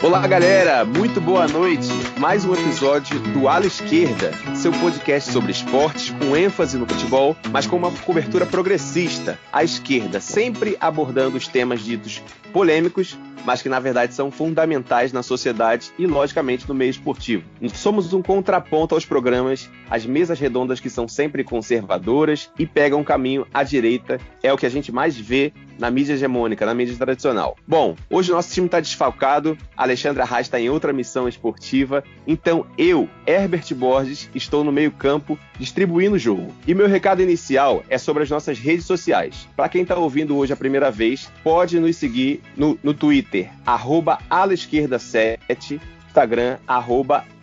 Olá, galera! Muito boa noite! Mais um episódio do Ala Esquerda, seu podcast sobre esportes com ênfase no futebol, mas com uma cobertura progressista, à esquerda, sempre abordando os temas ditos polêmicos, mas que na verdade são fundamentais na sociedade e, logicamente, no meio esportivo. Somos um contraponto aos programas, às mesas redondas que são sempre conservadoras e pegam um caminho à direita, é o que a gente mais vê na mídia hegemônica, na mídia tradicional. Bom, hoje o nosso time está desfalcado, Alexandre Arraes está em outra missão esportiva, então eu, Herbert Borges, estou no meio-campo distribuindo o jogo. E meu recado inicial é sobre as nossas redes sociais. Para quem está ouvindo hoje a primeira vez, pode nos seguir no Twitter, @alaesquerda7, Instagram,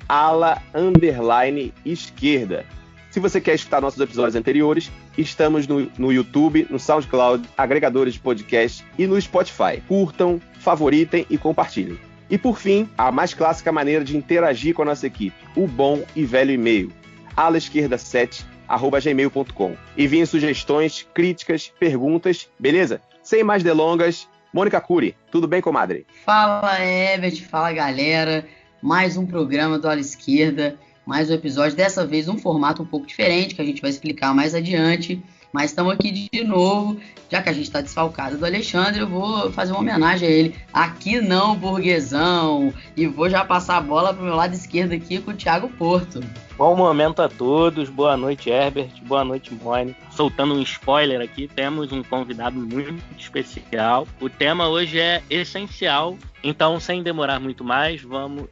@ala_esquerda. Se você quer escutar nossos episódios anteriores, estamos no YouTube, no SoundCloud, agregadores de podcast e no Spotify. Curtam, favoritem e compartilhem. E por fim, a mais clássica maneira de interagir com a nossa equipe, o bom e velho e-mail, alaesquerda7@gmail.com. Enviem sugestões, críticas, perguntas, beleza? Sem mais delongas, Mônica Cury, tudo bem, comadre? Fala, Herbert, fala, galera. Mais um programa do Ala Esquerda. Mais um episódio, dessa vez um formato um pouco diferente, que a gente vai explicar mais adiante, mas estamos aqui de novo, já que a gente está desfalcado do Alexandre, eu vou fazer uma homenagem a ele. Aqui não, burguesão, e vou já passar a bola para o meu lado esquerdo aqui com o Thiago Porto. Bom momento a todos, boa noite, Herbert, boa noite, Mônica. Soltando um spoiler aqui, temos um convidado muito especial. O tema hoje é essencial, então sem demorar muito mais,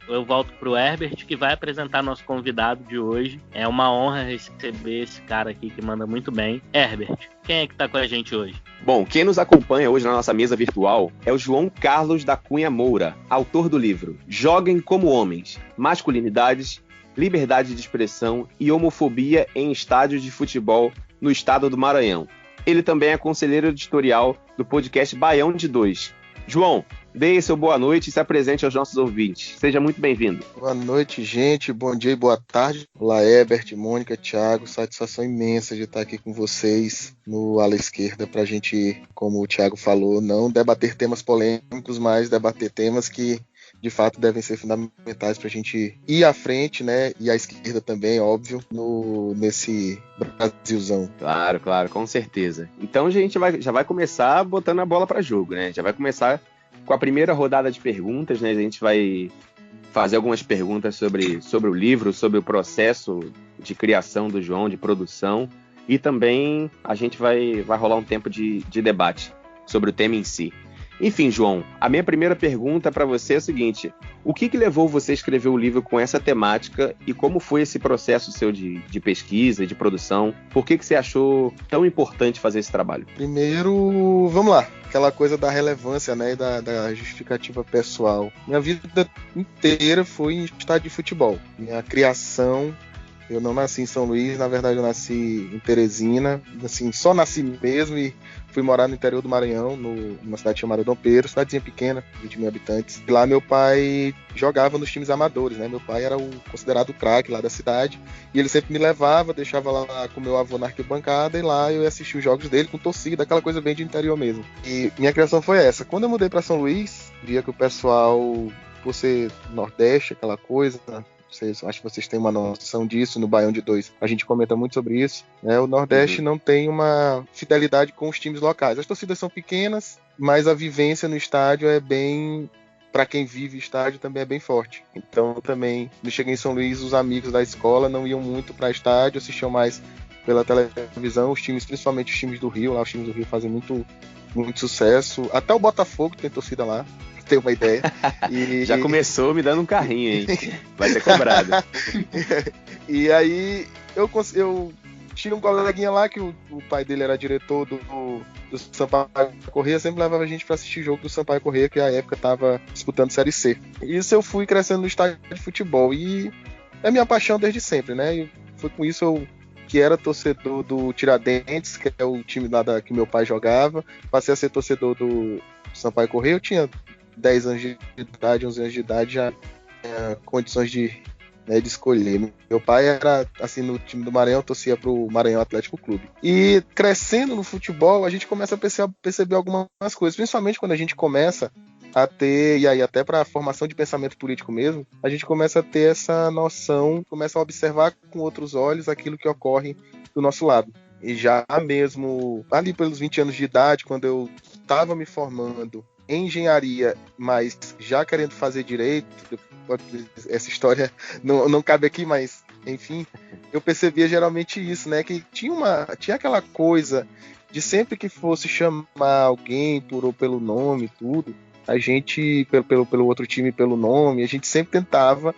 eu volto para o Herbert, que vai apresentar nosso convidado de hoje. É uma honra receber esse cara aqui que manda muito bem. Herbert, quem é que está com a gente hoje? Bom, quem nos acompanha hoje na nossa mesa virtual é o João Carlos da Cunha Moura, autor do livro Joguem como Homens, Masculinidades, Liberdade de Expressão e Homofobia em Estádios de Futebol no estado do Maranhão. Ele também é conselheiro editorial do podcast Baião de Dois. João, dê seu boa noite e se apresente aos nossos ouvintes. Seja muito bem-vindo. Boa noite, gente. Bom dia e boa tarde. Olá, Herbert, Mônica, Thiago. Satisfação imensa de estar aqui com vocês no Ala Esquerda para a gente, como o Thiago falou, não debater temas polêmicos, mas debater temas que de fato devem ser fundamentais para a gente ir à frente, né? E à esquerda também, óbvio, nesse Brasilzão. Claro, com certeza. Então a gente já vai começar botando a bola para jogo, né? Já vai começar com a primeira rodada de perguntas, né? A gente vai fazer algumas perguntas sobre o livro, sobre o processo de criação do João, de produção, e também a gente vai rolar um tempo de debate sobre o tema em si. Enfim, João, a minha primeira pergunta para você é a seguinte: o que levou você a escrever o livro com essa temática e como foi esse processo seu de pesquisa e de produção? Por que você achou tão importante fazer esse trabalho? Primeiro, vamos lá, aquela coisa da relevância, né, e da justificativa pessoal. Minha vida inteira foi em estádio de futebol. Minha criação, eu não nasci em São Luís, na verdade eu nasci em Teresina, assim, só nasci mesmo e fui morar no interior do Maranhão, numa cidade chamada Dom Pedro, cidadezinha pequena, 20 mil habitantes. E lá meu pai jogava nos times amadores, né? Meu pai era o considerado craque lá da cidade, e ele sempre me levava, deixava lá com meu avô na arquibancada, e lá eu ia assistir os jogos dele com torcida, aquela coisa bem de interior mesmo. E minha criação foi essa. Quando eu mudei para São Luís, via que o pessoal, por ser Nordeste, aquela coisa, acho que vocês têm uma noção disso, no Baião de Dois a gente comenta muito sobre isso, né? O Nordeste não tem uma fidelidade com os times locais. As torcidas são pequenas, mas a vivência no estádio é bem... Para quem vive estádio também é bem forte. Então também, quando cheguei em São Luís, os amigos da escola não iam muito para estádio, assistiam mais pela televisão, os times, principalmente os times do Rio, lá os times do Rio fazem muito sucesso. Até o Botafogo tem torcida lá, pra ter uma ideia. E... Já começou me dando um carrinho, hein? Vai ser cobrado. E aí eu tinha um coleguinha lá que o pai dele era diretor do Sampaio Corrêa, sempre levava a gente para assistir jogo do Sampaio Corrêa, que à época estava disputando Série C. Isso eu fui crescendo no estádio de futebol e é minha paixão desde sempre, né? E foi com isso eu que era torcedor do Tiradentes, que é o time lá que meu pai jogava. Passei a ser torcedor do Sampaio Corrêa. Eu tinha 10 anos de idade, 11 anos de idade, já tinha condições de escolher. Meu pai era, assim, no time do Maranhão, torcia pro Maranhão Atlético Clube. E crescendo no futebol, a gente começa a perceber algumas coisas, principalmente quando a gente começa a ter, e aí até para a formação de pensamento político mesmo, a gente começa a ter essa noção, começa a observar com outros olhos aquilo que ocorre do nosso lado. E já mesmo ali pelos 20 anos de idade, quando eu estava me formando em engenharia, mas já querendo fazer direito, essa história não cabe aqui, mas enfim, eu percebia geralmente isso, né, que tinha aquela coisa de sempre que fosse chamar alguém pelo nome, tudo, a gente, pelo outro time, pelo nome, a gente sempre tentava,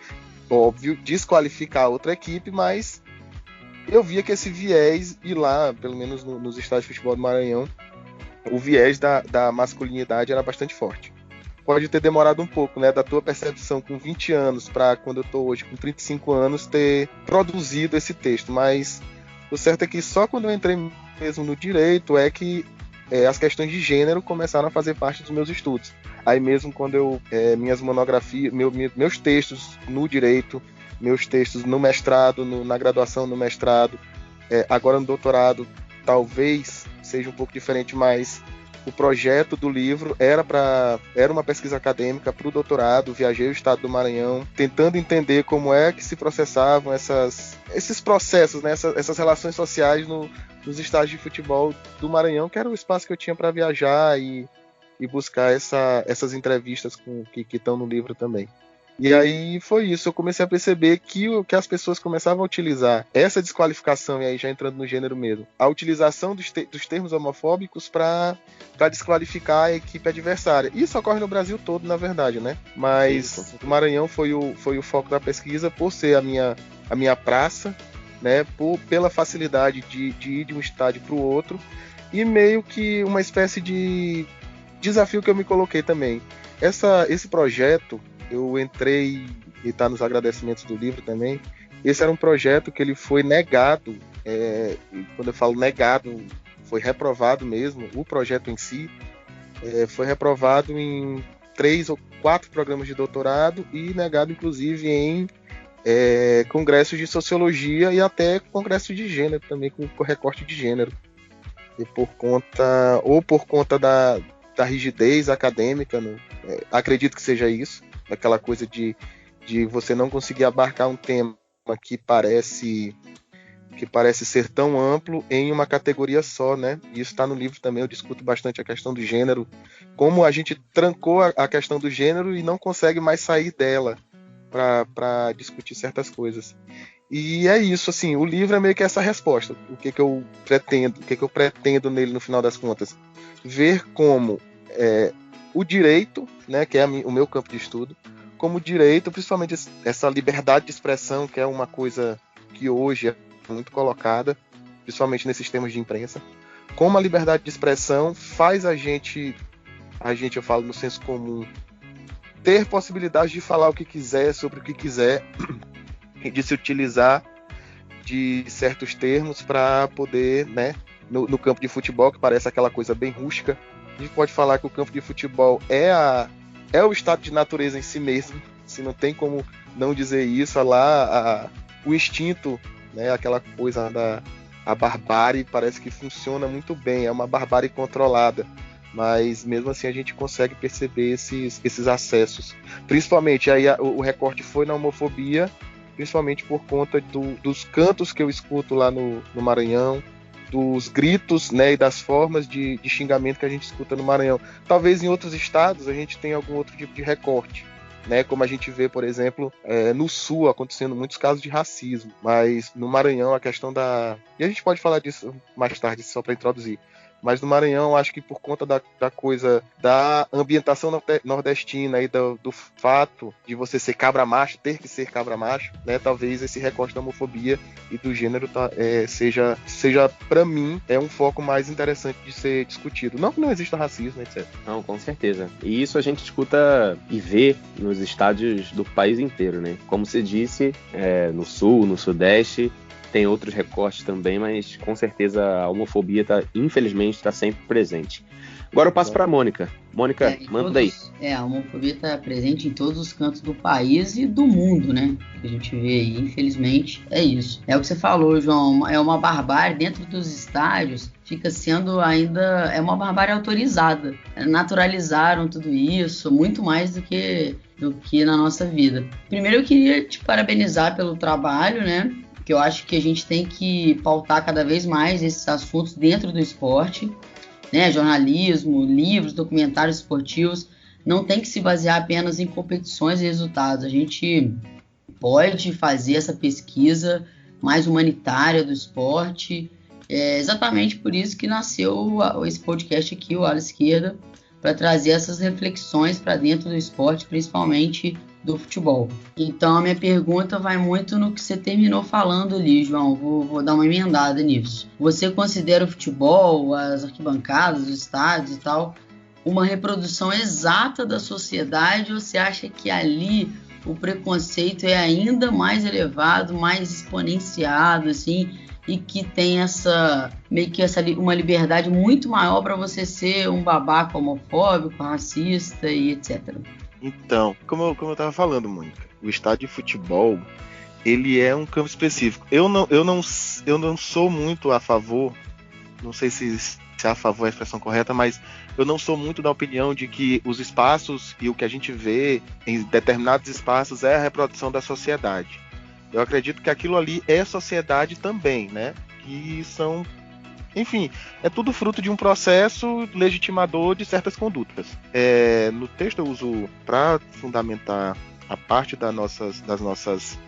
óbvio, desqualificar a outra equipe, mas eu via que esse viés, e lá, pelo menos nos estádios de futebol do Maranhão, o viés da masculinidade era bastante forte. Pode ter demorado um pouco, né, da tua percepção com 20 anos para quando eu estou hoje com 35 anos ter produzido esse texto, mas o certo é que só quando eu entrei mesmo no direito é que as questões de gênero começaram a fazer parte dos meus estudos. Aí mesmo quando minhas monografias, meus textos no direito, meus textos no mestrado, na graduação, no mestrado, agora no doutorado, talvez seja um pouco diferente, mas o projeto do livro era uma pesquisa acadêmica para o doutorado. Viajei o estado do Maranhão, tentando entender como é que se processavam esses processos, né, essas relações sociais nos estádios de futebol do Maranhão, que era o espaço que eu tinha para viajar e buscar essas entrevistas que estão no livro também. E aí foi isso, eu comecei a perceber que as pessoas começavam a utilizar essa desqualificação, e aí já entrando no gênero mesmo, a utilização dos termos homofóbicos para desqualificar a equipe adversária. Isso ocorre no Brasil todo, na verdade, né? Mas o Maranhão foi o foco da pesquisa por ser a minha praça, né? Pela facilidade de ir de um estádio para o outro, e meio que uma espécie de desafio que eu me coloquei também. Esse projeto, eu entrei, e está nos agradecimentos do livro também, esse era um projeto que ele foi negado, e quando eu falo negado, foi reprovado mesmo, o projeto em si foi reprovado em 3 ou 4 programas de doutorado e negado inclusive em congressos de sociologia e até congressos de gênero também, com recorte de gênero. E por conta da rigidez acadêmica, acredito que seja isso, aquela coisa de você não conseguir abarcar um tema que parece ser tão amplo em uma categoria só, né? E isso está no livro também, eu discuto bastante a questão do gênero, como a gente trancou a questão do gênero e não consegue mais sair dela para discutir certas coisas. E é isso, assim, o livro é meio que essa resposta, o que eu pretendo nele no final das contas. Ver como o direito, né, que é o meu campo de estudo, como direito, principalmente essa liberdade de expressão, que é uma coisa que hoje é muito colocada, principalmente nesses termos de imprensa, como a liberdade de expressão faz a gente, eu falo no senso comum, ter possibilidade de falar o que quiser, sobre o que quiser, e de se utilizar de certos termos para poder, né, no campo de futebol, que parece aquela coisa bem rústica, a gente pode falar que o campo de futebol é o estado de natureza em si mesmo, se não tem como não dizer isso, lá o instinto, né, aquela coisa a barbárie parece que funciona muito bem, é uma barbárie controlada, mas mesmo assim a gente consegue perceber esses acessos, principalmente aí o recorte foi na homofobia, principalmente por conta dos cantos que eu escuto lá no Maranhão, dos gritos, né, e das formas de xingamento que a gente escuta no Maranhão. Talvez em outros estados a gente tenha algum outro tipo de recorte, né, como a gente vê, por exemplo, no Sul acontecendo muitos casos de racismo, mas no Maranhão a questão e a gente pode falar disso mais tarde, só para introduzir, mas no Maranhão acho que por conta da coisa da ambientação nordestina e do fato de você ser cabra macho, ter que ser cabra macho, né, talvez esse recorte da homofobia e do gênero seja para mim um foco mais interessante de ser discutido. Não que não exista racismo, etc. Não, com certeza. E isso a gente escuta e vê nos estádios do país inteiro, né? Como você disse, no Sul, no Sudeste, tem outros recortes também, mas com certeza a homofobia, infelizmente, está sempre presente. Agora eu passo para a Mônica. Mônica, manda aí. A homofobia está presente em todos os cantos do país e do mundo, né? Que a gente vê aí, infelizmente, é isso. É o que você falou, João, é uma barbárie dentro dos estádios, fica sendo ainda, é uma barbárie autorizada. Naturalizaram tudo isso, muito mais do que na nossa vida. Primeiro eu queria te parabenizar pelo trabalho, né? Que eu acho que a gente tem que pautar cada vez mais esses assuntos dentro do esporte. Né, jornalismo, livros, documentários esportivos, não tem que se basear apenas em competições e resultados. A gente pode fazer essa pesquisa mais humanitária do esporte. É exatamente por isso que nasceu esse podcast aqui, o Ala Esquerda, para trazer essas reflexões para dentro do esporte, principalmente do futebol. Então a minha pergunta vai muito no que você terminou falando ali, João. Vou dar uma emendada nisso. Você considera o futebol, as arquibancadas, os estádios e tal, uma reprodução exata da sociedade, ou você acha que ali o preconceito é ainda mais elevado, mais exponenciado, assim, e que tem uma liberdade muito maior para você ser um babaca homofóbico, racista e etc. Então, como eu estava falando, Mônica, o estádio de futebol, ele é um campo específico. Eu não sou muito a favor, não sei se a favor é a expressão correta, mas eu não sou muito da opinião de que os espaços e o que a gente vê em determinados espaços é a reprodução da sociedade. Eu acredito que aquilo ali é sociedade também, né? Que são, enfim, é tudo fruto de um processo legitimador de certas condutas. No texto eu uso, para fundamentar a parte das nossas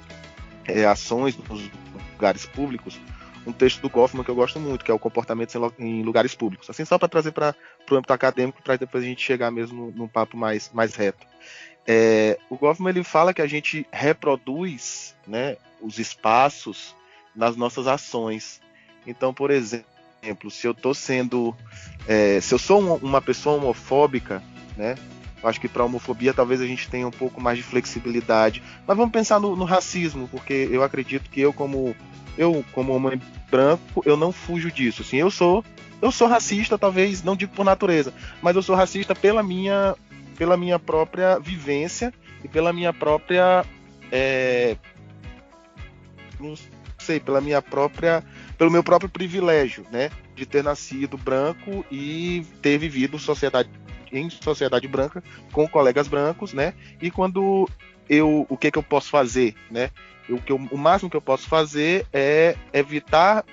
ações nos lugares públicos, um texto do Goffman que eu gosto muito, que é o comportamento em lugares públicos. Assim, só para trazer para o âmbito acadêmico, para depois a gente chegar mesmo num papo mais reto. O Goffman, ele fala que a gente reproduz, né, os espaços nas nossas ações. Então, por exemplo, se eu se eu sou uma pessoa homofóbica, né, eu acho que para a homofobia talvez a gente tenha um pouco mais de flexibilidade. Mas vamos pensar no racismo, porque eu acredito que eu como homem branco, eu não fujo disso. Assim, eu sou racista, talvez não digo por natureza, mas eu sou racista pela minha própria vivência e pela minha própria pelo meu próprio privilégio, né, de ter nascido branco e ter vivido em sociedade branca com colegas brancos, né? E quando o que eu posso fazer, né? O máximo que eu posso fazer é evitar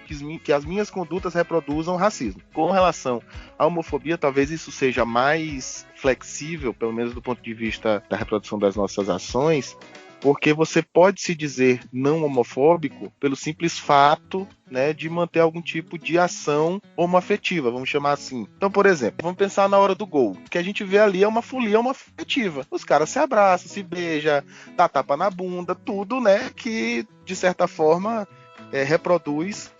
que as minhas condutas reproduzam racismo. Com relação à homofobia, talvez isso seja mais flexível, pelo menos do ponto de vista da reprodução das nossas ações, porque você pode se dizer não homofóbico pelo simples fato, né, de manter algum tipo de ação homoafetiva, vamos chamar assim. Então, por exemplo, vamos pensar na hora do gol. O que a gente vê ali é uma folia homoafetiva. Os caras se abraçam, se beijam, dá tapa na bunda, tudo, né, que de certa forma reproduz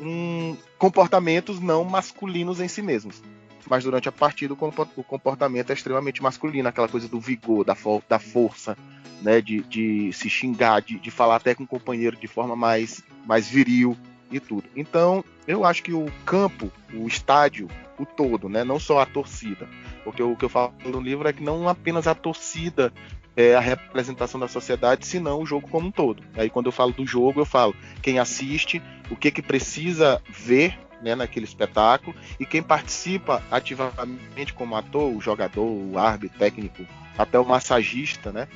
comportamentos não masculinos em si mesmos. Mas durante a partida o comportamento é extremamente masculino, aquela coisa do vigor, da força, né, de se xingar, de falar até com o companheiro de forma mais viril e tudo. Então, eu acho que o campo, o estádio, o todo, né, não só a torcida, porque o que eu falo no livro é que não apenas a torcida é a representação da sociedade, senão o jogo como um todo. Aí quando eu falo do jogo, eu falo quem assiste, o que precisa ver, né, naquele espetáculo, e quem participa ativamente como ator, o jogador, o árbitro, técnico, até o massagista, né,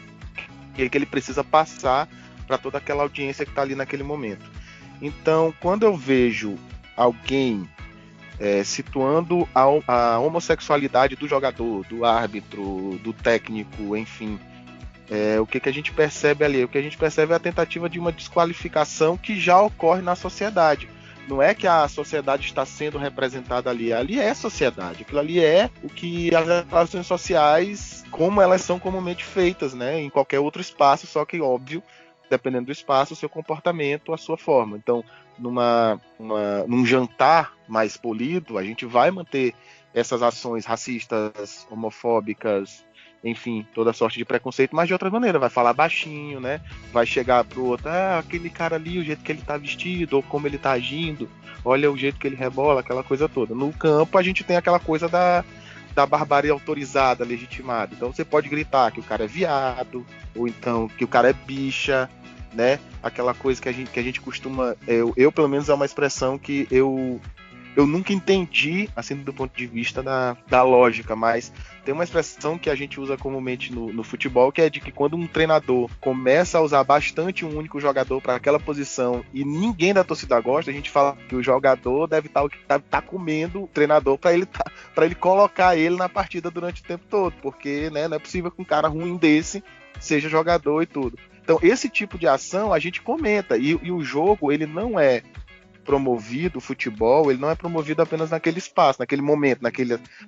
que ele precisa passar para toda aquela audiência que está ali naquele momento. Então, quando eu vejo alguém situando a homossexualidade do jogador, do árbitro, do técnico, enfim, o que a gente percebe ali? O que a gente percebe é a tentativa de uma desqualificação que já ocorre na sociedade. Não é que a sociedade está sendo representada ali. Ali é a sociedade. Aquilo ali é o que as relações sociais, como elas são comumente feitas, né, em qualquer outro espaço, só que, óbvio, dependendo do espaço, o seu comportamento, a sua forma. Então, num jantar mais polido, a gente vai manter essas ações racistas, homofóbicas, enfim, toda sorte de preconceito, mas de outra maneira, vai falar baixinho, né? Vai chegar pro outro, aquele cara ali, o jeito que ele tá vestido, ou como ele tá agindo, olha o jeito que ele rebola, aquela coisa toda. No campo a gente tem aquela coisa da barbárie autorizada, legitimada. Então você pode gritar que o cara é viado, ou então que o cara é bicha, né? Aquela coisa que a gente costuma... Eu pelo menos, é uma expressão que eu nunca entendi, assim, do ponto de vista da lógica, mas tem uma expressão que a gente usa comumente no futebol, que é de que quando um treinador começa a usar bastante um único jogador para aquela posição e ninguém da torcida gosta, a gente fala que o jogador deve estar comendo o treinador para ele colocar ele na partida durante o tempo todo, porque, né, não é possível que um cara ruim desse seja jogador e tudo. Então, esse tipo de ação a gente comenta, e o jogo, ele não é promovido, o futebol, ele não é promovido apenas naquele espaço, naquele momento,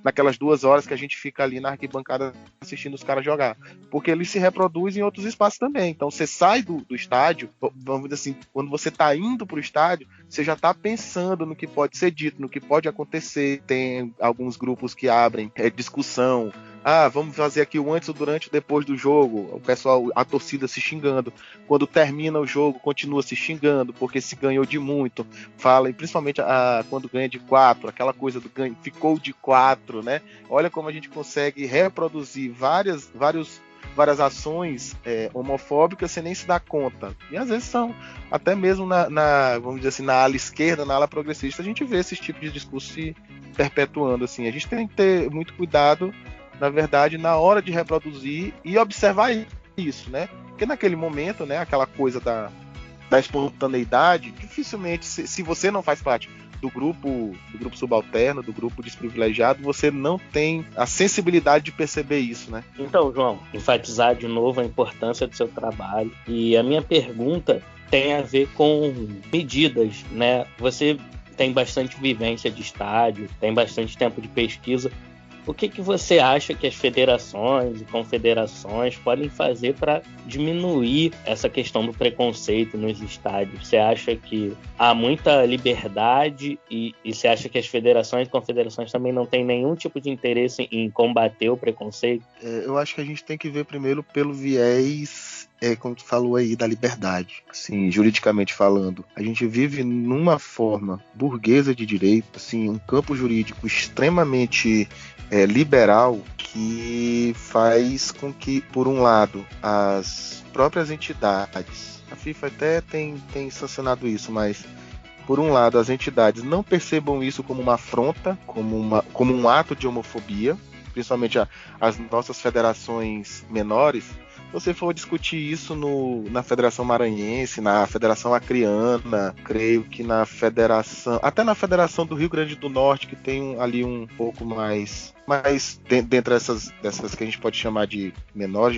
naquelas 2 horas que a gente fica ali na arquibancada assistindo os caras jogar, porque ele se reproduz em outros espaços também. Então você sai do estádio, vamos dizer assim, quando você está indo para o estádio, você já está pensando no que pode ser dito, no que pode acontecer. Tem alguns grupos que abrem discussão, vamos fazer aqui o antes, o durante e o depois do jogo, o pessoal, a torcida se xingando, quando termina o jogo continua se xingando, porque se ganhou de muito, fala, e principalmente quando ganha de 4, aquela coisa do ganho, ficou de 4, né? Olha como a gente consegue reproduzir várias ações homofóbicas sem nem se dar conta. E às vezes são, até mesmo vamos dizer assim, na ala esquerda, na ala progressista, a gente vê esses tipos de discurso se perpetuando, assim. A gente tem que ter muito cuidado, na verdade, na hora de reproduzir e observar isso, né? Porque naquele momento, né, aquela coisa da espontaneidade, dificilmente, se você não faz parte do grupo subalterno, do grupo desprivilegiado, você não tem a sensibilidade de perceber isso, né? Então, João, enfatizar de novo a importância do seu trabalho. E a minha pergunta tem a ver com medidas, né? Você tem bastante vivência de estádio, tem bastante tempo de pesquisa. O que você acha que as federações e confederações podem fazer para diminuir essa questão do preconceito nos estádios? Você acha que há muita liberdade e você acha que as federações e confederações também não têm nenhum tipo de interesse em combater o preconceito? Eu acho que a gente tem que ver primeiro pelo viés, como tu falou aí, da liberdade. Assim, juridicamente falando, a gente vive numa forma burguesa de direito, assim, um campo jurídico extremamente liberal, que faz com que, por um lado, as próprias entidades, a FIFA até tem sancionado isso, mas por um lado as entidades não percebam isso como uma afronta, como um ato de homofobia, principalmente as nossas federações menores. Se você for discutir isso na Federação Maranhense, na Federação Acreana, creio que até na Federação do Rio Grande do Norte, que tem ali um pouco mais dentro dessas que a gente pode chamar de menor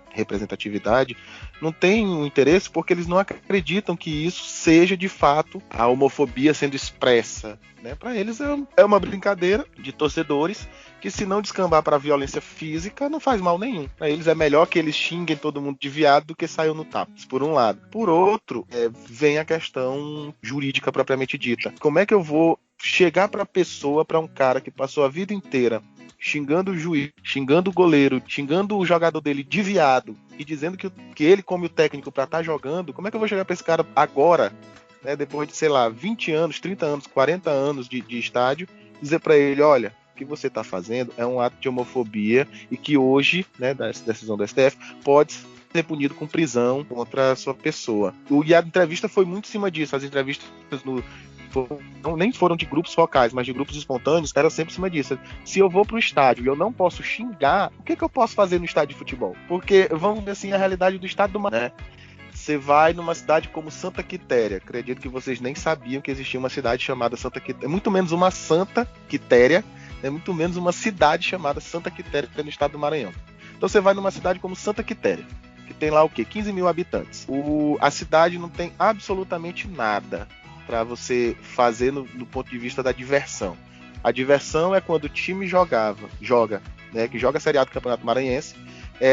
representatividade, não tem um interesse, porque eles não acreditam que isso seja de fato a homofobia sendo expressa, né? Para eles é uma brincadeira de torcedores que, se não descambar para violência física, não faz mal nenhum. Para eles é melhor que eles xinguem todo mundo de viado do que saiam no tapa, por um lado. Por outro, vem a questão jurídica propriamente dita. Como é que eu vou chegar para um cara que passou a vida inteira xingando o juiz, xingando o goleiro, xingando o jogador dele de viado e dizendo que ele come o técnico para estar jogando? Como é que eu vou chegar para esse cara agora, né, depois de, sei lá, 20 anos, 30 anos, 40 anos de estádio, dizer para ele: olha, o que você está fazendo é um ato de homofobia e que hoje, né, da decisão do STF, pode ser punido com prisão contra a sua pessoa. E a entrevista foi muito em cima disso. As entrevistas nem foram de grupos focais, mas de grupos espontâneos, era sempre em cima disso. Se eu vou pro estádio e eu não posso xingar, o que eu posso fazer no estádio de futebol? Porque, vamos ver assim, a realidade do estado do Maranhão, né? Você vai numa cidade como Santa Quitéria. Acredito que vocês nem sabiam que existia uma cidade chamada Santa Quitéria. Muito menos uma Santa Quitéria, muito menos uma cidade chamada Santa Quitéria no estado do Maranhão. Então você vai numa cidade como Santa Quitéria, que tem lá o quê? 15 mil habitantes. A cidade não tem absolutamente nada para você fazer do ponto de vista da diversão. A diversão é quando o time joga, né, que joga a Série A do Campeonato Maranhense,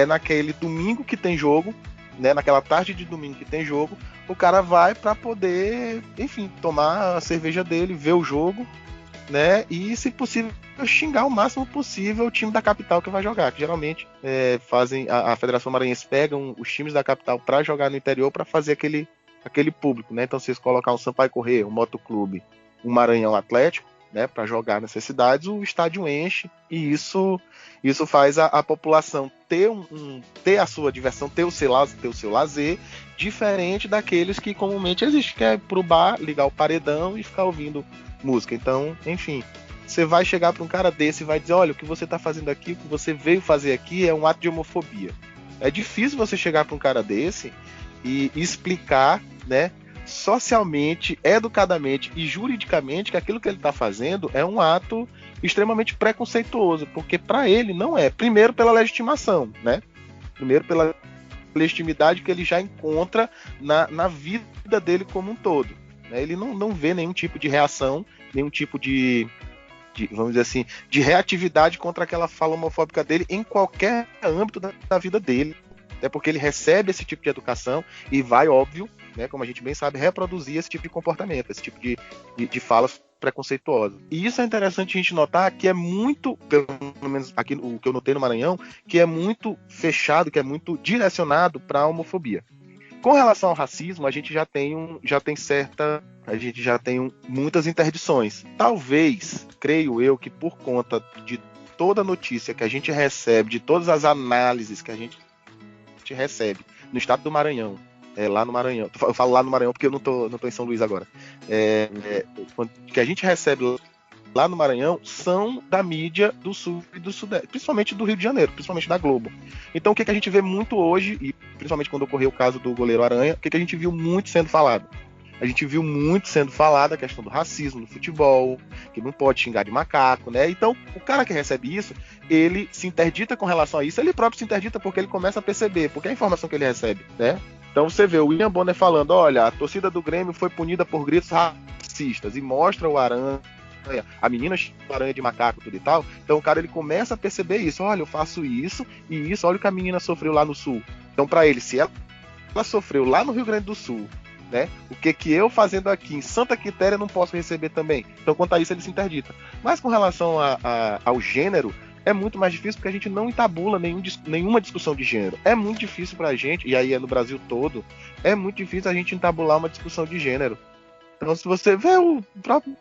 naquele domingo que tem jogo, né, naquela tarde de domingo que tem jogo, o cara vai para poder, enfim, tomar a cerveja dele, ver o jogo né? E, se possível, xingar o máximo possível o time da capital que vai jogar, que geralmente a Federação Maranhense pega os times da capital para jogar no interior para fazer aquele público, né? Então, se vocês colocar um Sampaio Corrêa, um Motoclube, um Maranhão Atlético, né, para jogar nessas cidades, o estádio enche, e isso faz a população ter a sua diversão, ter o seu lazer, diferente daqueles que comumente existe, que é pro bar, ligar o paredão e ficar ouvindo música. Então, enfim, você vai chegar para um cara desse e vai dizer, olha, o que você está fazendo aqui, o que você veio fazer aqui é um ato de homofobia. É difícil você chegar para um cara desse e explicar, né, socialmente, educadamente e juridicamente que aquilo que ele está fazendo é um ato extremamente preconceituoso, porque para ele não é. Primeiro pela legitimação, né? Primeiro pela legitimidade que ele já encontra na vida dele como um todo, né? Ele não vê nenhum tipo de reação, nenhum tipo de vamos dizer assim, de reatividade contra aquela fala homofóbica dele em qualquer âmbito da vida dele. Até porque ele recebe esse tipo de educação e vai, óbvio, né, como a gente bem sabe, reproduzir esse tipo de comportamento, esse tipo de falas preconceituosas. E isso é interessante a gente notar que é muito, pelo menos aqui o que eu notei no Maranhão, que é muito fechado, que é muito direcionado para a homofobia. Com relação ao racismo, a gente já tem muitas interdições. Talvez, creio eu, que por conta de toda a notícia que a gente recebe, de todas as análises que a gente recebe no estado do Maranhão, lá no Maranhão, eu falo lá no Maranhão porque eu não tô em São Luís agora, que a gente recebe lá no Maranhão são da mídia do Sul e do Sudeste, principalmente do Rio de Janeiro, principalmente da Globo. Então o que a gente vê muito hoje, e principalmente quando ocorreu o caso do goleiro Aranha, o que a gente viu muito sendo falado? A gente viu muito sendo falada a questão do racismo no futebol, que não pode xingar de macaco, né? Então, o cara que recebe isso, ele se interdita com relação a isso, ele próprio se interdita porque ele começa a perceber, porque é a informação que ele recebe, né? Então você vê o William Bonner falando, olha, a torcida do Grêmio foi punida por gritos racistas, e mostra o Aranha, a menina o Aranha de macaco, tudo e tal. Então o cara, ele começa a perceber isso, olha, eu faço isso, e isso, olha o que a menina sofreu lá no Sul. Então para ele, se ela sofreu lá no Rio Grande do Sul, né? O que eu fazendo aqui em Santa Quitéria não posso receber também? Então, quanto a isso, ele se interdita. Mas com relação ao gênero, é muito mais difícil porque a gente não entabula nenhuma discussão de gênero. É muito difícil pra gente, e aí é no Brasil todo, é muito difícil a gente entabular uma discussão de gênero. Então, se você vê o próprio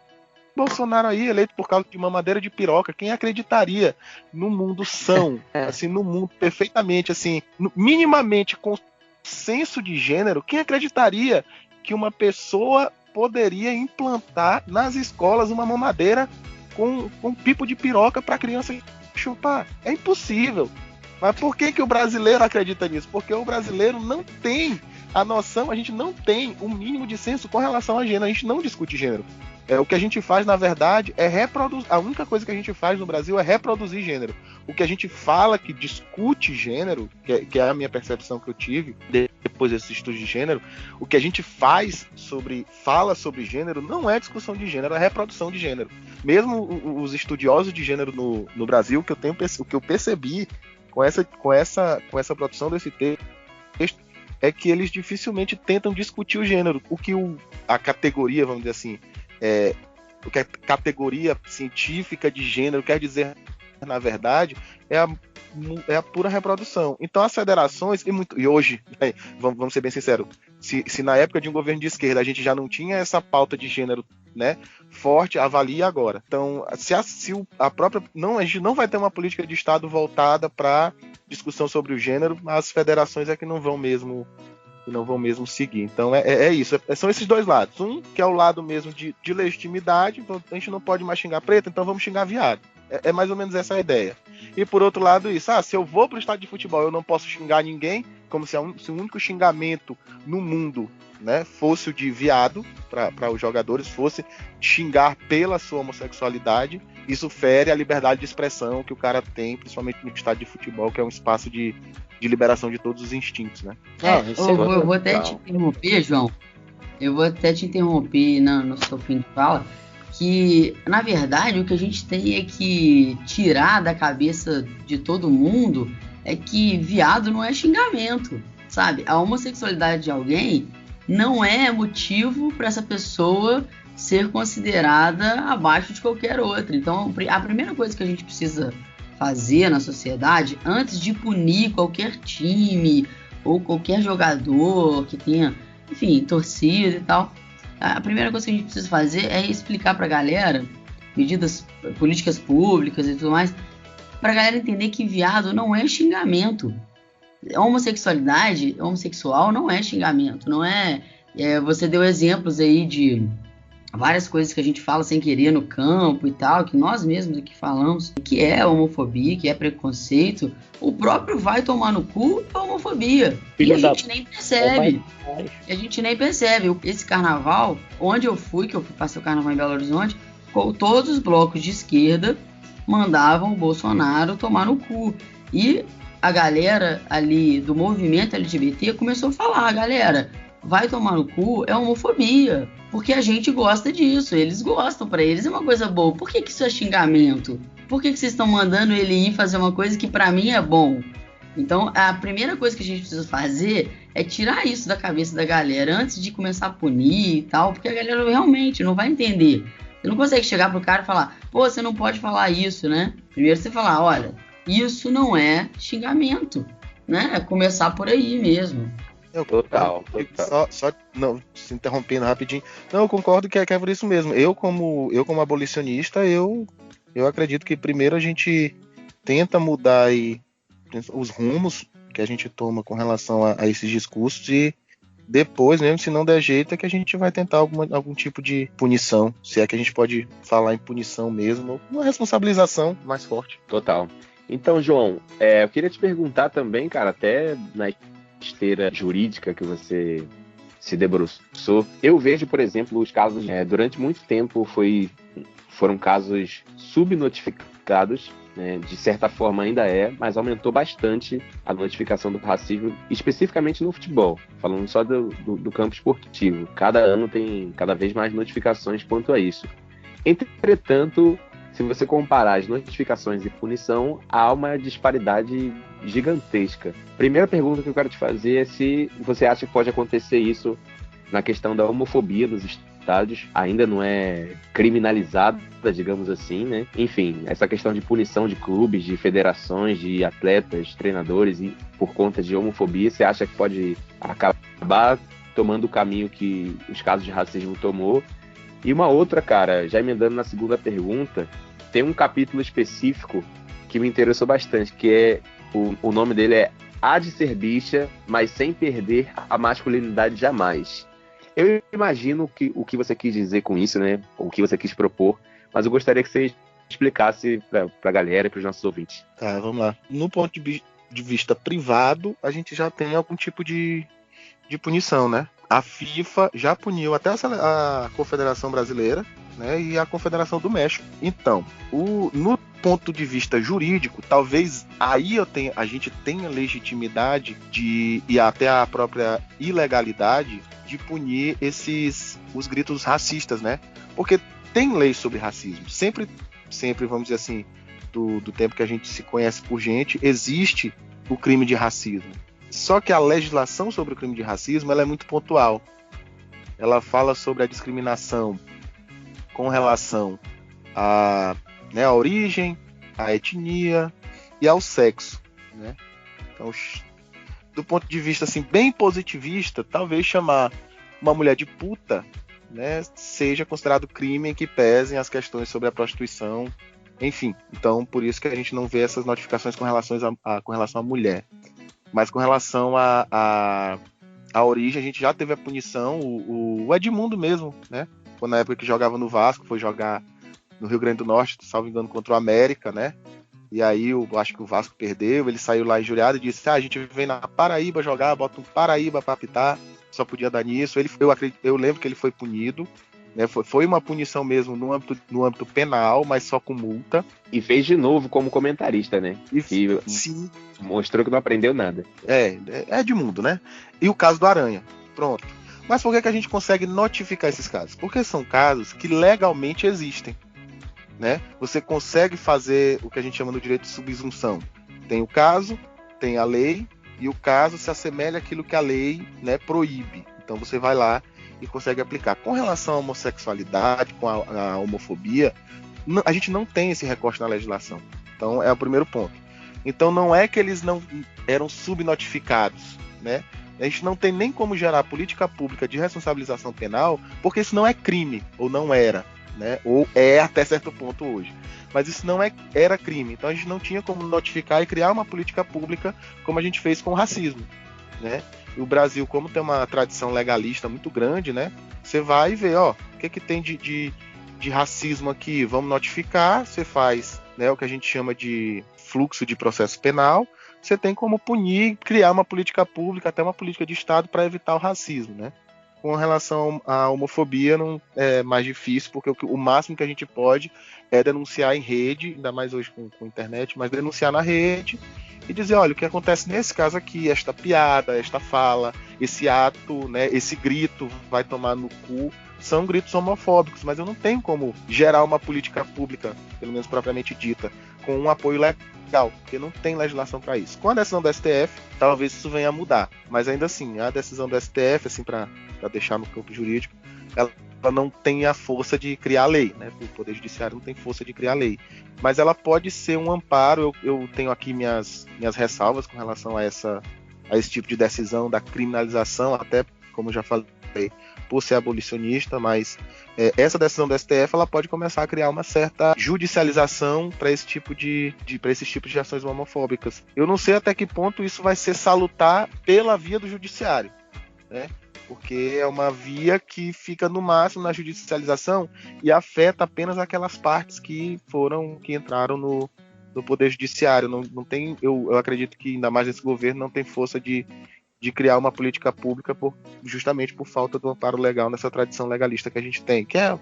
Bolsonaro aí, eleito por causa de uma madeira de piroca, quem acreditaria no mundo são, assim, no mundo perfeitamente, assim, minimamente com senso de gênero, quem acreditaria que uma pessoa poderia implantar nas escolas uma mamadeira com um pipo de piroca para a criança chupar? É impossível. Mas por que o brasileiro acredita nisso? Porque o brasileiro não tem a noção, a gente não tem o mínimo de senso com relação a gênero, a gente não discute gênero. O que a gente faz, na verdade, é reproduzir. A única coisa que a gente faz no Brasil é reproduzir gênero. O que a gente fala que discute gênero, que é a minha percepção que eu tive depois desse estudo de gênero, o que a gente fala sobre gênero não é discussão de gênero, é reprodução de gênero. Mesmo os estudiosos de gênero no Brasil, o que eu percebi com essa produção desse texto é que eles dificilmente tentam discutir o gênero. O que a categoria, vamos dizer assim, o que a categoria científica de gênero quer dizer, na verdade, é a pura reprodução. Então as federações, e hoje, vamos ser bem sinceros, se na época de um governo de esquerda a gente já não tinha essa pauta de gênero, né, forte, avalia agora. Então, a gente não vai ter uma política de Estado voltada para discussão sobre o gênero, as federações é que não vão mesmo seguir. Então é isso, são esses dois lados. Um que é o lado mesmo de legitimidade, então a gente não pode mais xingar preto, então vamos xingar viado. É mais ou menos essa a ideia. E por outro lado isso, se eu vou pro estádio de futebol eu não posso xingar ninguém, como se o único xingamento no mundo, né, fosse o de viado, para os jogadores, fosse xingar pela sua homossexualidade. Isso fere a liberdade de expressão que o cara tem, principalmente no estádio de futebol, que é um espaço de liberação de todos os instintos, né? Eu vou até te interromper, João. Eu vou até te interromper no seu fim de fala, que, na verdade, o que a gente tem é que tirar da cabeça de todo mundo é que viado não é xingamento, sabe? A homossexualidade de alguém não é motivo para essa pessoa ser considerada abaixo de qualquer outra. Então, a primeira coisa que a gente precisa fazer na sociedade, antes de punir qualquer time ou qualquer jogador que tenha, enfim, torcida e tal, a primeira coisa que a gente precisa fazer é explicar pra galera medidas, políticas públicas e tudo mais, pra galera entender que viado não é xingamento. Homossexual não é xingamento, não é... Você deu exemplos aí de várias coisas que a gente fala sem querer no campo e tal, que nós mesmos aqui falamos, que é homofobia, que é preconceito. O próprio vai tomar no cu é homofobia. E a gente nem percebe. A gente nem percebe. Esse carnaval, onde eu fui, que eu passei o carnaval em Belo Horizonte, todos os blocos de esquerda mandavam o Bolsonaro tomar no cu. E a galera ali do movimento LGBT começou a falar, galera, vai tomar no cu é homofobia, porque a gente gosta disso, eles gostam, pra eles é uma coisa boa. Por que isso é xingamento? Por que vocês estão mandando ele ir fazer uma coisa que pra mim é bom? Então a primeira coisa que a gente precisa fazer é tirar isso da cabeça da galera antes de começar a punir e tal, porque a galera realmente não vai entender. Você não consegue chegar pro cara e falar, pô, você não pode falar isso, né? Primeiro você falar, olha, isso não é xingamento, né? É começar por aí mesmo. Total. Só não, se interrompendo rapidinho. Não, eu concordo que é por isso mesmo. Eu como abolicionista, eu acredito que primeiro a gente tenta mudar aí os rumos que a gente toma com relação a esses discursos e depois, mesmo se não der jeito, é que a gente vai tentar algum tipo de punição, se é que a gente pode falar em punição mesmo, uma responsabilização mais forte. Total. Então, João, eu queria te perguntar também, cara, até na esteira jurídica que você se debruçou, eu vejo, por exemplo, os casos, durante muito tempo foram casos subnotificados, né, de certa forma ainda mas aumentou bastante a notificação do racismo, especificamente no futebol, falando só do campo esportivo. Cada ano tem cada vez mais notificações quanto a isso. Entretanto, se você comparar as notificações e punição, há uma disparidade gigantesca. Primeira pergunta que eu quero te fazer é se você acha que pode acontecer isso na questão da homofobia nos estádios. Ainda não é criminalizada, digamos assim, né? Enfim, essa questão de punição de clubes, de federações, de atletas, treinadores, e por conta de homofobia, você acha que pode acabar tomando o caminho que os casos de racismo tomou? E uma outra, cara, já emendando na segunda pergunta, tem um capítulo específico que me interessou bastante, que é, o nome dele é Há de ser bicha, mas sem perder a masculinidade jamais. Eu imagino o que você quis dizer com isso, né? O que você quis propor, mas eu gostaria que você explicasse pra galera e pros nossos ouvintes. Tá, vamos lá. No ponto de vista privado, a gente já tem algum tipo de punição, né? A FIFA já puniu até a Confederação Brasileira, né, e a Confederação do México. Então, no ponto de vista jurídico, talvez aí a gente tenha legitimidade e até a própria ilegalidade de punir os gritos racistas, né? Porque tem lei sobre racismo. Sempre, vamos dizer assim, do tempo que a gente se conhece por gente, existe o crime de racismo. Só que a legislação sobre o crime de racismo ela é muito pontual. Ela fala sobre a discriminação com relação à origem, à etnia e ao sexo, né? Então, do ponto de vista assim, bem positivista, talvez chamar uma mulher de puta, né, seja considerado crime em que pesem as questões sobre a prostituição, enfim. Então, por isso que a gente não vê essas notificações com relação à mulher. Mas com relação à origem, a gente já teve a punição, o Edmundo mesmo, né? Quando na época que jogava no Vasco, foi jogar no Rio Grande do Norte, salvo engano, contra o América, né? E aí eu acho que o Vasco perdeu, ele saiu lá injuriado e disse, a gente vem na Paraíba jogar, bota um Paraíba pra apitar, só podia dar nisso. Eu lembro que ele foi punido, né? Foi uma punição mesmo no âmbito penal, mas só com multa. E fez de novo como comentarista, né? Sim. Mostrou que não aprendeu nada. É Edmundo, né? E o caso do Aranha. Pronto. Mas por que a gente consegue notificar esses casos? Porque são casos que legalmente existem, né? Você consegue fazer o que a gente chama no direito de subsunção. Tem o caso, tem a lei, e o caso se assemelha àquilo que a lei, né, proíbe. Então você vai lá e consegue aplicar. Com relação à homossexualidade, com a homofobia, a gente não tem esse recorte na legislação. Então é o primeiro ponto. Então não é que eles não eram subnotificados, né? A gente não tem nem como gerar política pública de responsabilização penal, porque isso não é crime, ou não era, né? Ou é até certo ponto hoje. Mas isso não era crime. Então a gente não tinha como notificar e criar uma política pública como a gente fez com o racismo, né? E o Brasil, como tem uma tradição legalista muito grande, né? Você vai e vê, ó, o que tem de racismo aqui? Vamos notificar, você faz, né, o que a gente chama de fluxo de processo penal, você tem como punir, criar uma política pública, até uma política de Estado para evitar o racismo, né? Com relação à homofobia, não é mais difícil, porque o máximo que a gente pode é denunciar em rede, ainda mais hoje com internet, mas denunciar na rede e dizer, olha, o que acontece nesse caso aqui, esta piada, esta fala, esse ato, né, esse grito vai tomar no cu, são gritos homofóbicos, mas eu não tenho como gerar uma política pública, pelo menos propriamente dita, com um apoio legal, porque não tem legislação para isso. Com a decisão do STF, talvez isso venha a mudar, mas ainda assim, a decisão do STF, assim, para deixar no campo jurídico, ela não tem a força de criar lei, né? O Poder Judiciário não tem força de criar lei, mas ela pode ser um amparo. Eu tenho aqui minhas ressalvas com relação a esse tipo de decisão da criminalização, até como já falei, por ser abolicionista, mas essa decisão do STF ela pode começar a criar uma certa judicialização para esse tipo para esses tipos de ações homofóbicas. Eu não sei até que ponto isso vai ser salutar pela via do judiciário, né? Porque é uma via que fica no máximo na judicialização e afeta apenas aquelas partes que entraram no Poder Judiciário. Não tem, eu acredito que ainda mais esse governo não tem força de criar uma política pública justamente por falta do amparo legal nessa tradição legalista que a gente tem, que é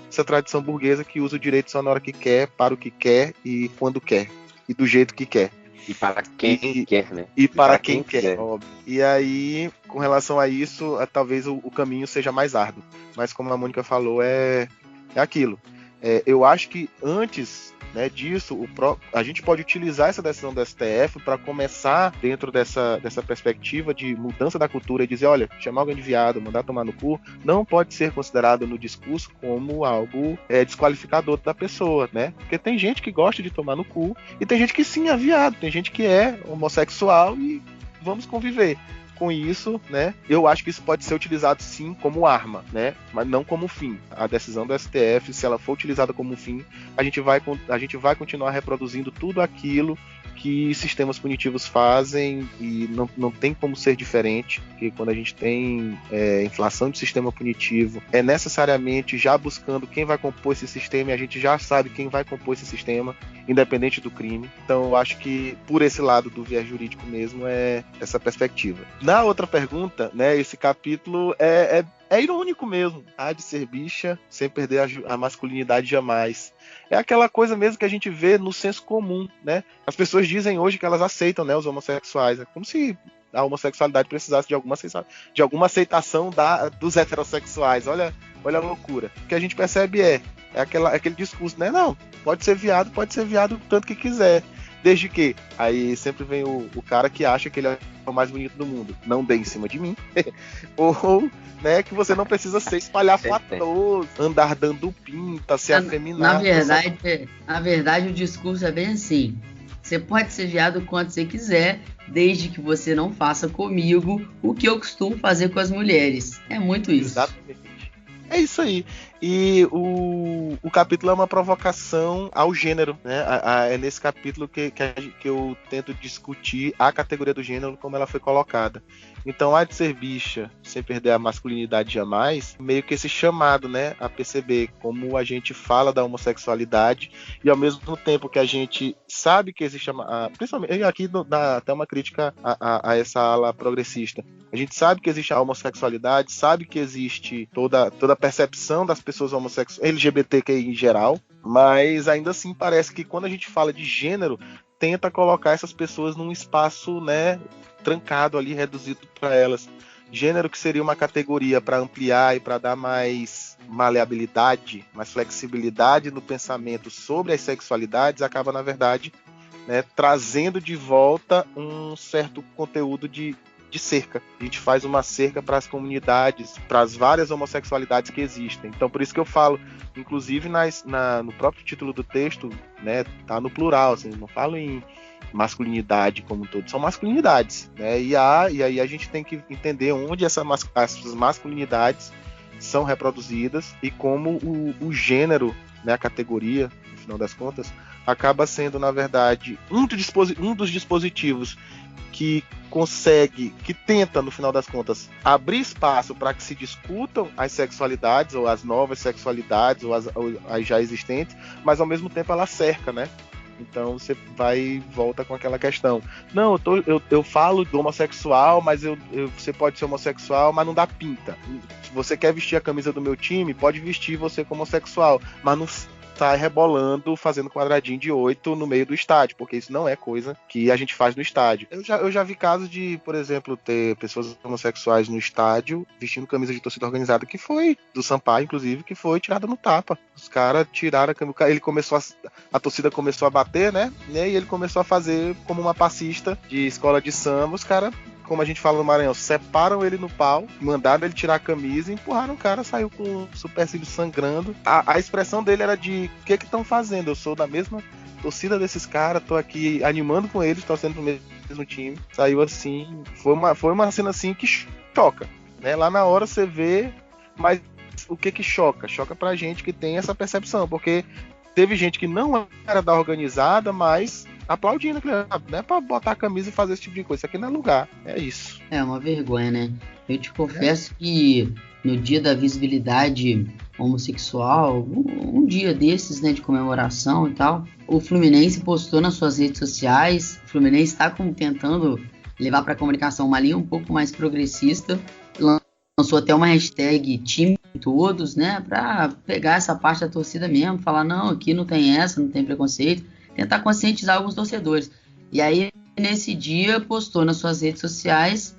essa tradição burguesa que usa o direito só na hora que quer, para o que quer e quando quer, e do jeito que quer. E para quem quer, né? E para quem quer, óbvio. E aí, com relação a isso, talvez o caminho seja mais árduo. Mas como a Mônica falou, é aquilo. Eu acho que antes, né, disso, a gente pode utilizar essa decisão do STF para começar dentro dessa perspectiva de mudança da cultura e dizer, olha, chamar alguém de viado, mandar tomar no cu, não pode ser considerado no discurso como algo desqualificador da pessoa, né? Porque tem gente que gosta de tomar no cu e tem gente que sim é viado, tem gente que é homossexual e vamos conviver com isso, né? Eu acho que isso pode ser utilizado sim como arma, né? Mas não como fim. A decisão do STF, se ela for utilizada como fim, a gente vai continuar reproduzindo tudo aquilo que sistemas punitivos fazem e não tem como ser diferente, porque quando a gente tem inflação de sistema punitivo, é necessariamente já buscando quem vai compor esse sistema e a gente já sabe quem vai compor esse sistema, independente do crime. Então eu acho que por esse lado do viés jurídico mesmo é essa perspectiva. Na outra pergunta, né, esse capítulo é irônico mesmo. Há de ser bicha sem perder a masculinidade jamais. É aquela coisa mesmo que a gente vê no senso comum, né? As pessoas dizem hoje que elas aceitam, né, os homossexuais. É como se a homossexualidade precisasse de alguma aceitação dos heterossexuais. Olha a loucura. O que a gente percebe é aquele discurso, né? Não, pode ser viado o tanto que quiser. Desde que aí sempre vem o cara que acha que ele é o mais bonito do mundo. Não dê em cima de mim. Ou, né, que você não precisa ser espalhafatoso, andar dando pinta, ser afeminado. Na verdade, o discurso é bem assim. Você pode ser viado quanto você quiser, desde que você não faça comigo o que eu costumo fazer com as mulheres. É muito isso. Exatamente. É isso aí. E o capítulo é uma provocação ao gênero, né? É nesse capítulo que eu tento discutir a categoria do gênero como ela foi colocada. Então, há de ser bicha sem perder a masculinidade jamais, meio que esse chamado, né, a perceber como a gente fala da homossexualidade e ao mesmo tempo que a gente sabe que existe, principalmente aqui dá até uma crítica a essa ala progressista. A gente sabe que existe a homossexualidade, sabe que existe toda a percepção das pessoas homossexuais, LGBTQI em geral, mas ainda assim parece que quando a gente fala de gênero, tenta colocar essas pessoas num espaço, né, trancado ali, reduzido para elas. Gênero que seria uma categoria para ampliar e para dar mais maleabilidade, mais flexibilidade no pensamento sobre as sexualidades, acaba, na verdade, né, trazendo de volta um certo conteúdo de de cerca. A gente faz uma cerca para as comunidades, para as várias homossexualidades que existem. Então, por isso que eu falo, inclusive no próprio título do texto, né, tá no plural, assim, não falo em masculinidade como um todo, são masculinidades, né? E aí a gente tem que entender onde essas masculinidades são reproduzidas e como o gênero, né, a categoria, no final das contas, acaba sendo, na verdade, um dos dispositivos que tenta, no final das contas, abrir espaço para que se discutam as sexualidades, ou as novas sexualidades, ou as já existentes, mas ao mesmo tempo ela cerca, né? Então você vai e volta com aquela questão. Não, eu falo do homossexual, mas você pode ser homossexual, mas não dá pinta. Se você quer vestir a camisa do meu time, pode vestir você como homossexual, mas não sai rebolando, fazendo quadradinho de 8 no meio do estádio, porque isso não é coisa que a gente faz no estádio. Eu já vi casos de, por exemplo, ter pessoas homossexuais no estádio vestindo camisa de torcida organizada, que foi do Sampaio, inclusive, que foi tirada no tapa. Os caras tiraram a camisa, a torcida começou a bater, né? E ele começou a fazer como uma passista de escola de samba. Os caras, como a gente fala no Maranhão, separam ele no pau, mandaram ele tirar a camisa e empurraram o cara, saiu com o supercílio sangrando. A expressão dele era de: o que estão fazendo? Eu sou da mesma torcida desses caras, tô aqui animando com eles, torcendo pro mesmo time. Saiu assim, foi uma cena assim que choca, né? Lá na hora você vê, mas o que choca? Choca pra gente que tem essa percepção, porque teve gente que não era da organizada, mas aplaudindo, não é pra botar a camisa e fazer esse tipo de coisa, isso aqui não é lugar, é isso. É uma vergonha, né? Eu te confesso que no dia da visibilidade homossexual, um dia desses, né, de comemoração e tal, o Fluminense postou nas suas redes sociais, o Fluminense está tentando levar para a comunicação uma linha um pouco mais progressista, lançou até uma hashtag time todos, né, para pegar essa parte da torcida mesmo, falar: não, aqui não tem essa, não tem preconceito, tentar conscientizar alguns torcedores. E aí, nesse dia, postou nas suas redes sociais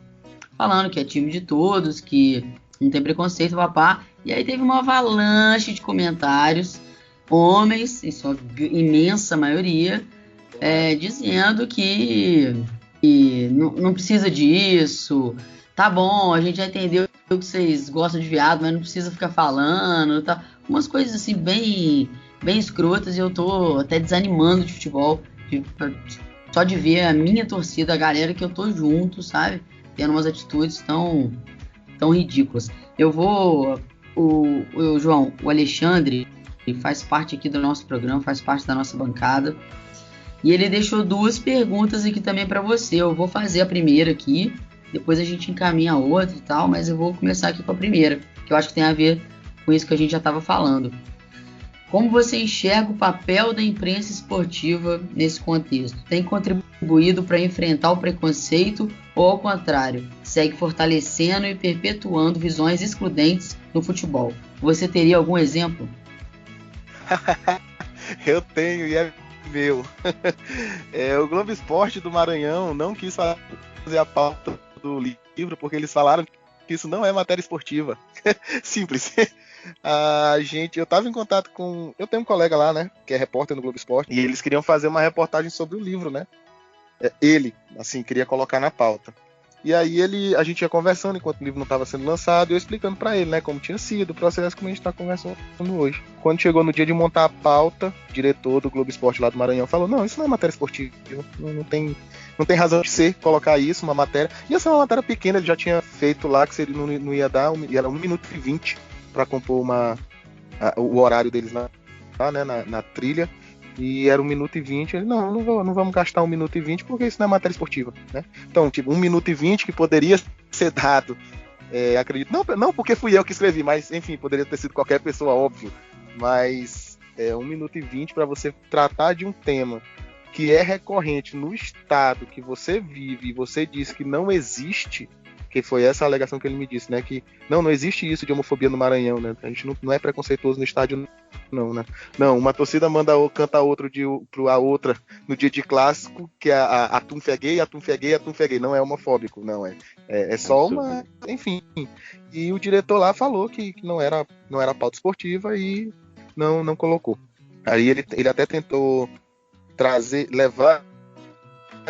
falando que é time de todos, que não tem preconceito, papá. E aí teve uma avalanche de comentários, homens, em sua imensa maioria, dizendo que não precisa disso, tá bom, a gente já entendeu que vocês gostam de viado, mas não precisa ficar falando, tá? Umas coisas assim bem escrotas, e eu tô até desanimando de futebol, só de ver a minha torcida, a galera que eu tô junto, sabe? Tendo umas atitudes tão ridículas. João, o Alexandre, ele faz parte aqui do nosso programa, faz parte da nossa bancada, e ele deixou 2 perguntas aqui também para você. Eu vou fazer a primeira aqui, depois a gente encaminha a outra e tal, mas eu vou começar aqui com a primeira, que eu acho que tem a ver com isso que a gente já estava falando. Como você enxerga o papel da imprensa esportiva nesse contexto? Tem contribuído para enfrentar o preconceito ou, ao contrário, segue fortalecendo e perpetuando visões excludentes no futebol? Você teria algum exemplo? Eu tenho, e é meu. O Globo Esporte do Maranhão não quis fazer a pauta do livro porque eles falaram que isso não é matéria esportiva. Simples. Eu tava em contato com... Eu tenho um colega lá, né, que é repórter no Globo Esporte, e eles queriam fazer uma reportagem sobre o livro, né? Ele, assim, queria colocar na pauta. E aí a gente ia conversando enquanto o livro não estava sendo lançado, e eu explicando para ele, né, como tinha sido o processo, como a gente está conversando hoje. Quando chegou no dia de montar a pauta, o diretor do Globo Esporte lá do Maranhão falou: não, isso não é matéria esportiva, não tem razão de ser colocar isso, uma matéria. Ia ser uma matéria pequena, ele já tinha feito lá, que seria, não ia dar, era 1 minuto e 20 para compor o horário deles na trilha. E era 1 minuto e 20. Ele: não vamos gastar 1 minuto e 20 porque isso não é matéria esportiva, né? Então, tipo, 1 minuto e 20 que poderia ser dado, acredito, não porque fui eu que escrevi, mas enfim, poderia ter sido qualquer pessoa, óbvio, mas 1 minuto e 20 para você tratar de um tema que é recorrente no estado que você vive e você diz que não existe, que foi essa a alegação que ele me disse, né? Que não existe isso de homofobia no Maranhão, né? A gente não é preconceituoso no estádio, não, né? Não, uma torcida canta outro a outra no dia de clássico, que a Tunf é gay, a Tunf é gay, a Tunf é gay. Não é homofóbico, não é. É só uma... Enfim. E o diretor lá falou que não era pauta esportiva e não colocou. Aí ele até tentou levar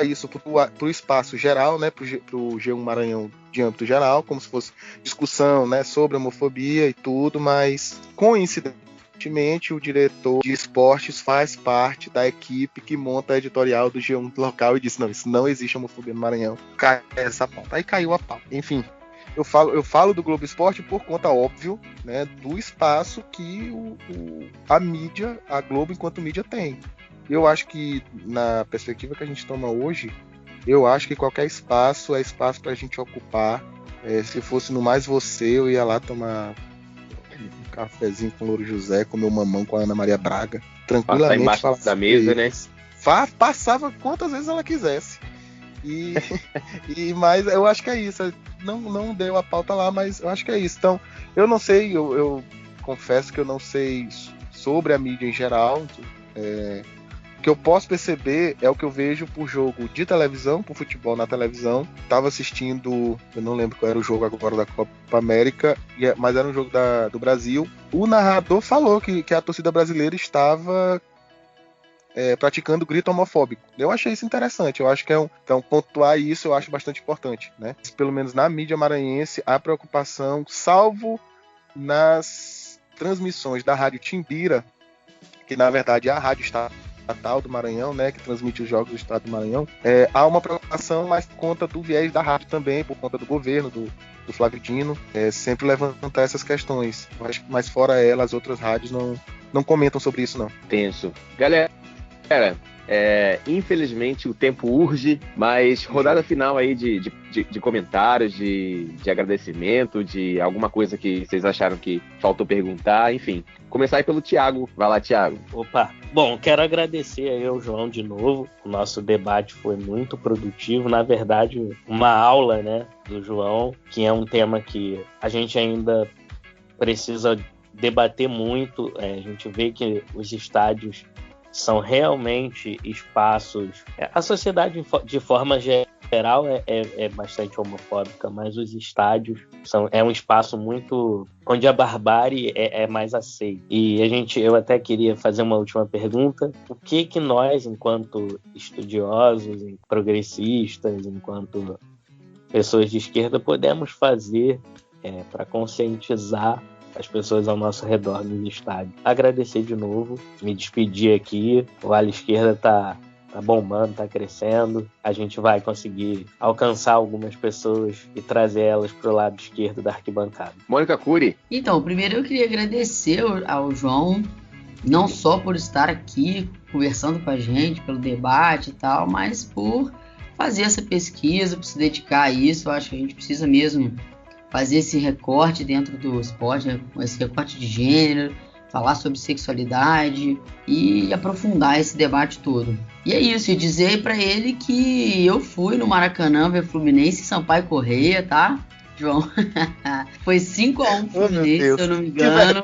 isso para o espaço geral, né, para o G1 Maranhão de âmbito geral, como se fosse discussão, né, sobre homofobia e tudo, mas coincidentemente o diretor de esportes faz parte da equipe que monta a editorial do G1 local e disse, não, isso não existe homofobia no Maranhão, cai essa pauta. Aí caiu a pauta. Enfim, eu falo do Globo Esporte por conta, óbvio, né, do espaço que a mídia, a Globo enquanto mídia tem. Eu acho que, na perspectiva que a gente toma hoje, eu acho que qualquer espaço é espaço para a gente ocupar. Se fosse no Mais Você, eu ia lá tomar um cafezinho com o Louro José, comer um mamão com a Ana Maria Braga, tranquilamente. Passar embaixo da mesa, né? Passava quantas vezes ela quisesse. Mas eu acho que é isso. Não deu a pauta lá, mas eu acho que é isso. Então, eu não sei, eu confesso que eu não sei sobre a mídia em geral. O que eu posso perceber é o que eu vejo por jogo de televisão, por futebol na televisão. Estava assistindo, eu não lembro qual era o jogo agora da Copa América, mas era um jogo do Brasil. O narrador falou que a torcida brasileira estava praticando grito homofóbico. Eu achei isso interessante. Eu acho que então pontuar isso eu acho bastante importante, né? Pelo menos na mídia maranhense, a preocupação, salvo nas transmissões da Rádio Timbira, que na verdade é a rádio estatal do Maranhão, né, que transmite os jogos do estado do Maranhão, há uma preocupação mais por conta do viés da rádio também, por conta do governo, do Flávio Dino, sempre levantar essas questões. Mas fora ela, as outras rádios não comentam sobre isso, não. Tenso. Galera, infelizmente o tempo urge, mas rodada final aí de comentários, de agradecimento, de alguma coisa que vocês acharam que faltou perguntar, enfim. Começar aí pelo Thiago. Vai lá, Thiago. Opa, bom, quero agradecer aí ao João de novo. O nosso debate foi muito produtivo, na verdade, uma aula, né, do João, que é um tema que a gente ainda precisa debater muito. A gente vê que os estádios são realmente espaços... A sociedade, de forma geral, é bastante homofóbica, mas os estádios é um espaço muito... onde a barbárie é mais aceita. E eu até queria fazer uma última pergunta. O que nós, enquanto estudiosos, progressistas, enquanto pessoas de esquerda, podemos fazer para conscientizar as pessoas ao nosso redor no estádio? Agradecer de novo, me despedir aqui. O Ala Esquerda tá bombando, tá crescendo. A gente vai conseguir alcançar algumas pessoas e trazer elas pro lado esquerdo da arquibancada. Mônica Cury. Então, primeiro eu queria agradecer ao João, não só por estar aqui conversando com a gente, pelo debate e tal, mas por fazer essa pesquisa, por se dedicar a isso. Eu acho que a gente precisa mesmo fazer esse recorte dentro do esporte, né? Esse recorte de gênero, falar sobre sexualidade e aprofundar esse debate todo. E é isso, e dizer para ele que eu fui no Maracanã ver Fluminense e Sampaio Corrêa, tá, João? Foi 5-1 Fluminense, se eu não me engano.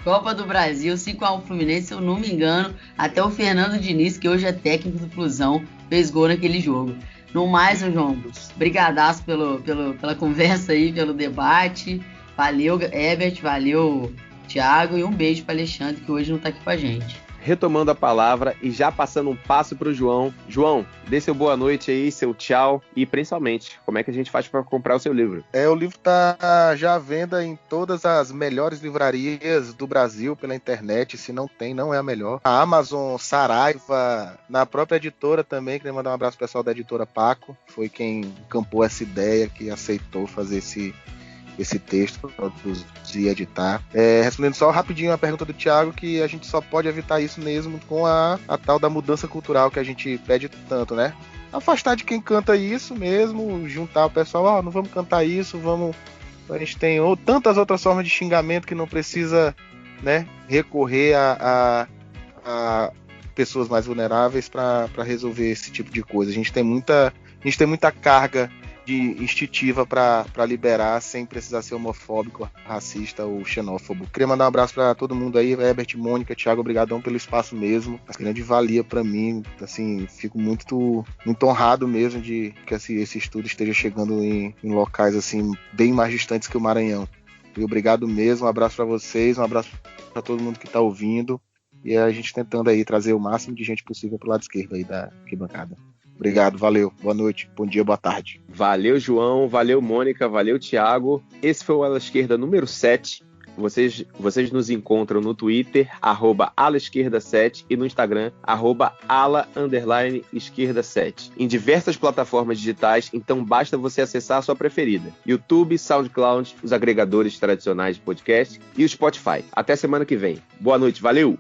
Copa do Brasil, 5-1 Fluminense, se eu não me engano. Até o Fernando Diniz, que hoje é técnico do Flusão, fez gol naquele jogo. No mais, João, brigadaço pela conversa aí, pelo debate. Valeu, Herbert, valeu, Thiago, e um beijo para Alexandre, que hoje não está aqui com a gente. Retomando a palavra e já passando um passo para o João. João, dê seu boa noite aí, seu tchau e principalmente, como é que a gente faz para comprar o seu livro? O livro está já à venda em todas as melhores livrarias do Brasil pela internet. Se não tem, não é a melhor. A Amazon, Saraiva, na própria editora também. Queria mandar um abraço pro pessoal da editora Paco, foi quem encampou essa ideia, que aceitou fazer esse texto, produzir e editar. Respondendo só rapidinho a pergunta do Thiago, que a gente só pode evitar isso mesmo com a tal da mudança cultural que a gente pede tanto, né? Afastar de quem canta isso mesmo, juntar o pessoal, não vamos cantar isso, a gente tem tantas outras formas de xingamento que não precisa, né, recorrer a pessoas mais vulneráveis para resolver esse tipo de coisa. A gente tem muita carga instintiva para liberar sem precisar ser homofóbico, racista ou xenófobo. Queria mandar um abraço para todo mundo aí, Herbert, Mônica, Thiago, obrigadão pelo espaço mesmo. A grande valia para mim, assim, fico muito honrado mesmo de que esse estudo esteja chegando em locais assim bem mais distantes que o Maranhão. E obrigado mesmo, um abraço para vocês, um abraço para todo mundo que está ouvindo. e a gente tentando aí trazer o máximo de gente possível pro lado esquerdo aí da arquibancada. Obrigado, valeu, boa noite, bom dia, boa tarde. Valeu, João, valeu, Mônica, valeu, Thiago. Esse foi o Ala Esquerda número 7. Vocês nos encontram no Twitter, @alaesquerda7 e no Instagram, @ala_esquerda7. Em diversas plataformas digitais, então basta você acessar a sua preferida. YouTube, SoundCloud, os agregadores tradicionais de podcast e o Spotify. Até semana que vem. Boa noite, valeu!